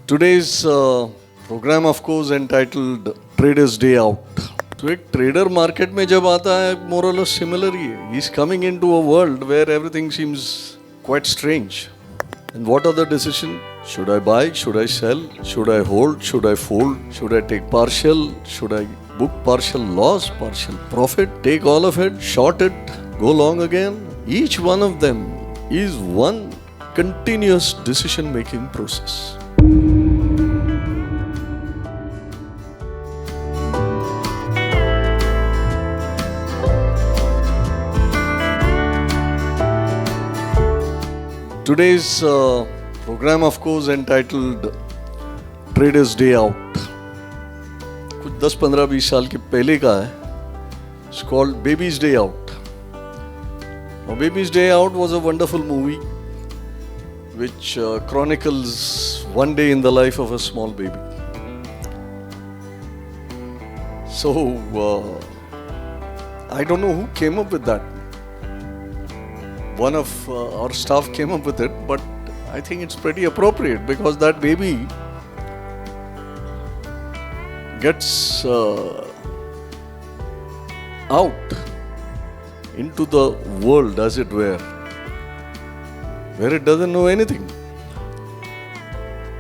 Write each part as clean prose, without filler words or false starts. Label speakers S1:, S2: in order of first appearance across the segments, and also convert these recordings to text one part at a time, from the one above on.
S1: Today's program of course entitled Traders Day Out. तो एक trader market में जब आता है more or less similar ही है. He's coming into a world where everything seems quite strange. And what are the decisions? Should I buy? Should I sell? Should I hold? Should I fold? Should I take partial? Should I book partial loss, partial profit? Take all of it, short it, go long again? Each one of them is one continuous decision making process. Today's program of course entitled Traders Day Out. कुछ 10-15-20 साल के पहले का है. It's called Baby's Day Out. Now, Baby's Day Out was a wonderful movie which chronicles one day in the life of a small baby. So, I don't know who came up with that. One of our staff came up with it, but I think it's pretty appropriate because that baby gets out into the world, as it were, where it doesn't know anything.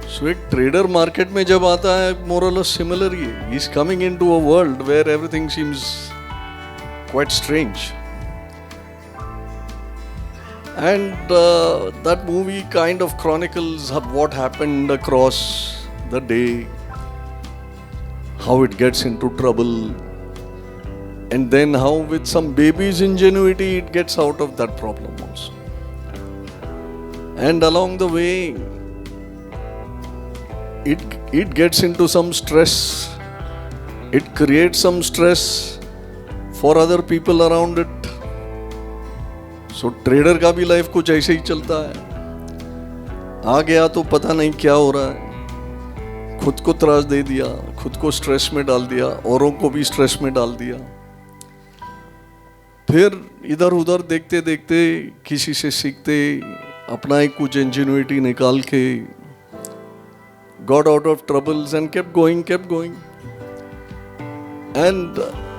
S1: So एक trader market में जब आता है more or less similar ही है. He's coming into a world where everything seems quite strange. And that movie kind of chronicles what happened across the day, how it gets into trouble, and then how with some baby's ingenuity it gets out of that problem also. And along the way, it gets into some stress. It creates some stress for other people around it. So trader का भी life कुछ ऐसे ही चलता है. आ गया तो पता नहीं क्या हो रहा है, खुद को त्रास दे दिया, खुद को स्ट्रेस में डाल दिया, औरों को भी स्ट्रेस में डाल दिया. फिर इधर उधर देखते देखते किसी से सीखते अपना ही कुछ इंजेन्युइटी निकाल के got out of troubles and kept going. And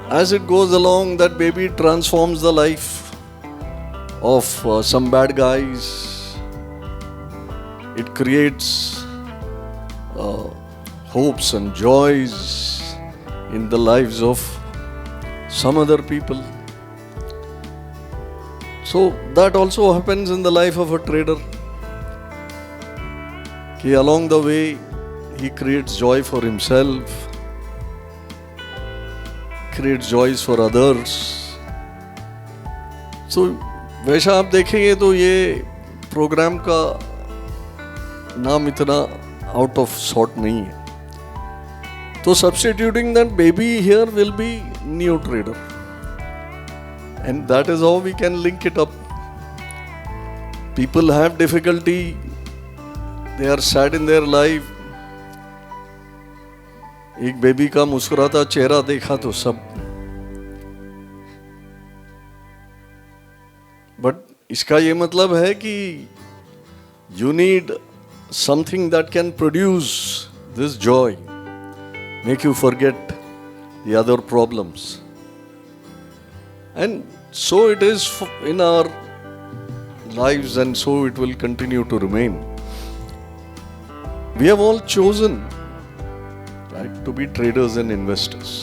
S1: as it goes along, that baby transforms the life of some bad guys. It creates hopes and joys in the lives of some other people. So that also happens in the life of a trader. Ki along the way he creates joy for himself, creates joys for others. So वैसा आप देखेंगे तो ये programme का नाम इतना out of sort नहीं है. तो substituting that baby here will be new trader, and that is how we can link it up. People have difficulty, they are sad in their life. एक बेबी का मुस्कुराता चेहरा देखा तो सब. बट इसका ये मतलब है कि you need something that can produce this joy, make you forget the other problems. And so it is in our lives, and so it will continue to remain. We have all chosen, right, to be traders and investors.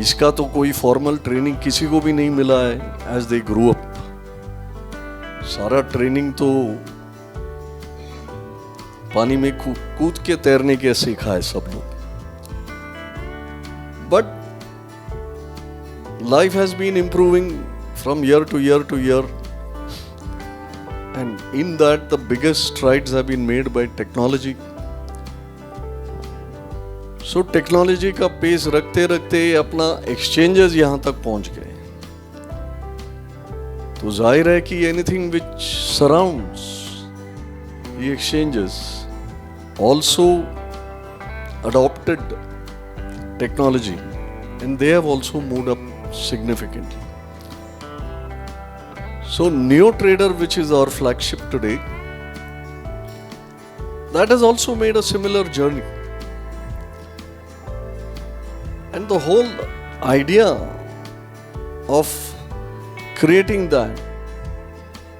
S1: इसका तो कोई formal training किसी को भी नहीं मिला है as they grow up. सारा ट्रेनिंग तो पानी में कूद के तैरने के सीखा है सब लोग. But life has been improving from year to year, and in that the biggest strides have been made by technology. So technology का पेस रखते रखते अपना एक्सचेंजेस यहाँ तक पहुँच गए. तो जाहिर है कि anything which surrounds the exchanges also adopted technology, and they have also moved up significantly. So NeoTrader, which is our flagship today, that has also made a similar journey. And the whole idea of creating that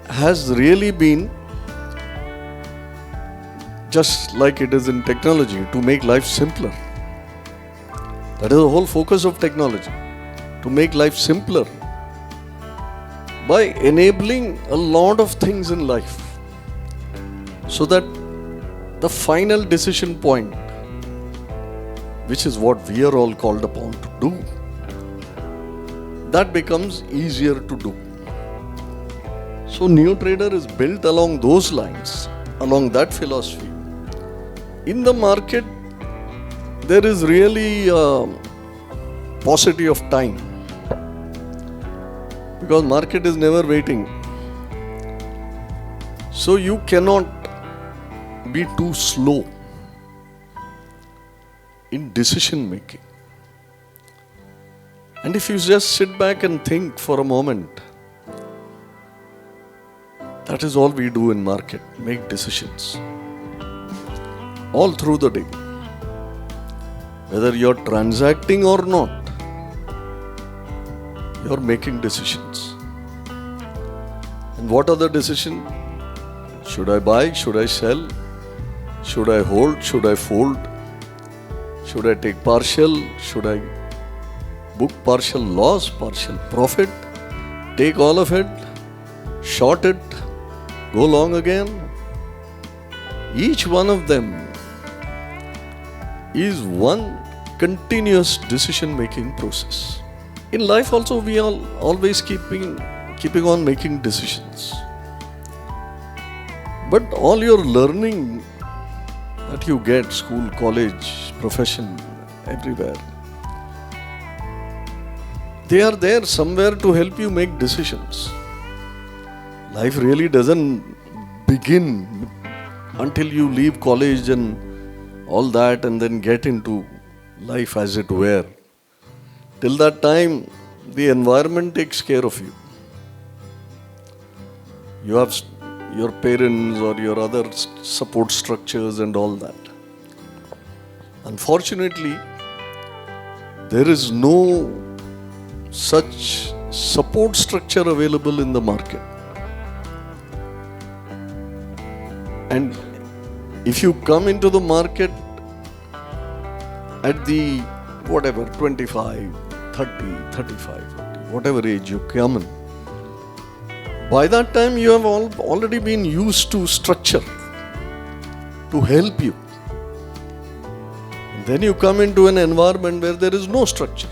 S1: has really been just like it is in technology, to make life simpler. That is the whole focus of technology, to make life simpler by enabling a lot of things in life, so that the final decision point, which is what we are all called upon to do, that becomes easier to do. So NeoTrader is built along those lines, along that philosophy. In the market, there is really a paucity of time, because market is never waiting. So you cannot be too slow in decision making. And if you just sit back and think for a moment, that is all we do in market, make decisions all through the day. Whether you're transacting or not, you're making decisions. And what are the decisions? Should I buy? Should I sell? Should I hold? Should I fold? Should I take partial? Should I book partial loss, partial profit? Take all of it? Short it? Go long again? Each one of them is one continuous decision-making process. In life also, we are always keeping on making decisions. But all your learning that you get, school, college, profession, everywhere, they are there somewhere to help you make decisions. Life really doesn't begin until you leave college and all that, and then get into life as it were. Till that time, the environment takes care of you. You have your parents or your other support structures and all that. Unfortunately, there is no such support structure available in the market. And if you come into the market at the whatever, 25, 30, 35, 40, whatever age you come in, by that time you have already been used to structure to help you. And then you come into an environment where there is no structure.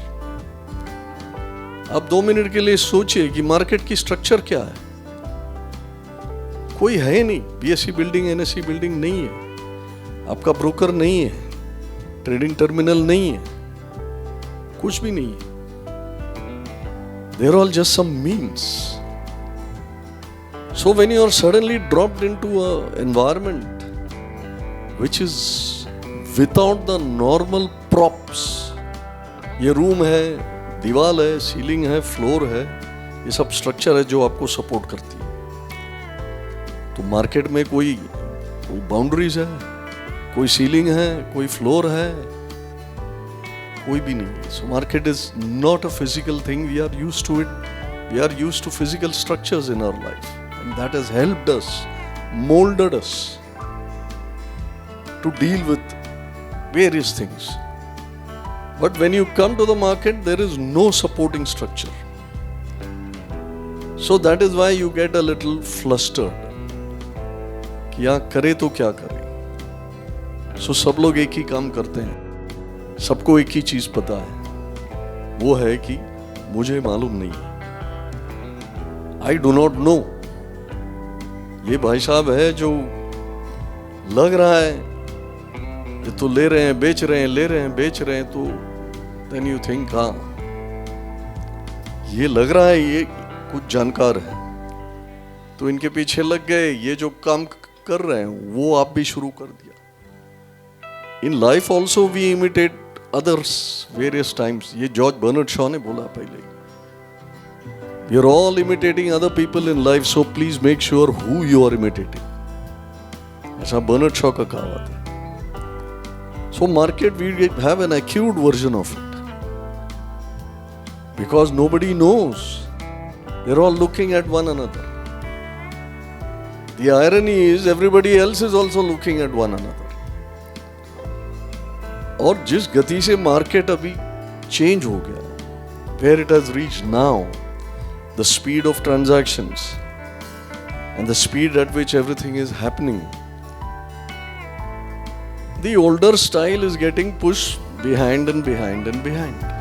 S1: आप 2 minute के लिए सोचिए कि market की structure क्या है. कोई है नहीं. बीएससी बिल्डिंग, एनएससी बिल्डिंग नहीं है. आपका ब्रोकर नहीं है. ट्रेडिंग टर्मिनल नहीं है. कुछ भी नहीं है. They are all just some means. So when you are suddenly dropped into an environment which is without the normal props, ये रूम है, दीवार है, सीलिंग है, फ्लोर है, ये सब स्ट्रक्चर है जो आपको सपोर्ट करती है. तो मार्केट में कोई बाउंड्रीज है, कोई सीलिंग है, कोई फ्लोर है, कोई भी नहीं है. So market is not a physical thing. We are used to it. We are used to physical structures in our life, and that has helped us, moulded us to deal with various things. But when you come to the market, there is no supporting structure. So that is why you get a little flustered. कि यहाँ करे तो क्या करे. So सब लोग एक ही काम करते हैं. सबको एक ही चीज पता है. वो है कि मुझे मालूम नहीं है. I do not know. ये भाई साहब है जो लग रहा है ये तो ले रहे हैं, बेच रहे हैं, ले रहे हैं, बेच रहे हैं. तो then you think, हाँ ये लग रहा है ये कुछ जानकार है, तो इनके पीछे लग गए. ये जो काम कर रहे हैं वो आप भी शुरू कर दिया. In life also we imitate others various times. ये जॉर्ज बर्नार्ड शॉ ने बोला पहले. We are all imitating other people in life, so please make sure who you are imitating. ऐसा बर्नार्ड शॉ का कहावत है. So market, we have an acute version of it because nobody knows. They're all looking at one another. The irony is everybody else is also looking at one another. और जिस गति से market अभी change हो गया, where it has reached now, the speed of transactions and the speed at which everything is happening, the older style is getting pushed behind and behind and behind.